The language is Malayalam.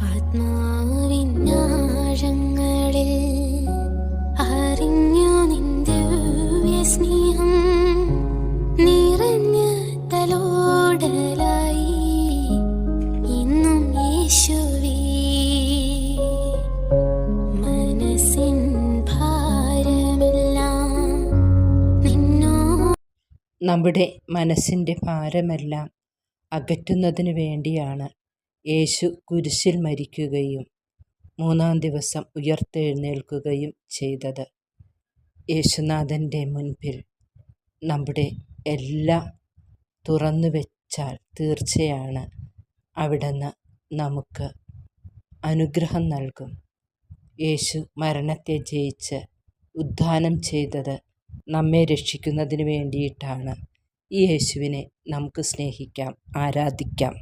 ആത്മാവിന്നാഴങ്ങളിൽ അറിഞ്ഞു നിൻ ദിവ്യസ്നേഹം നിറഞ്ഞ തലോടലായി ഇന്നും യേശുവേ. മനസ്സിൻ ഭാരമെല്ലാം നിന്നോ. നമ്മുടെ മനസ്സിൻ്റെ ഭാരമെല്ലാം അകറ്റുന്നതിനു വേണ്ടിയാണ് യേശു കുരിശിൽ മരിക്കുകയും 3-ാം ദിവസം ഉയർത്തെഴുന്നേൽക്കുകയും ചെയ്തത്. യേശുനാഥൻ്റെ മുൻപിൽ നമ്മുടെ എല്ലാം തുറന്നു വെച്ചാൽ തീർച്ചയാണ് അവിടുന്ന് നമുക്ക് അനുഗ്രഹം നൽകും. യേശു മരണത്തെ ജയിച്ച് ഉദ്ധാനം ചെയ്തത് നമ്മെ രക്ഷിക്കുന്നതിന് വേണ്ടിയിട്ടാണ്. ഈ യേശുവിനെ നമുക്ക് സ്നേഹിക്കാം, ആരാധിക്കാം.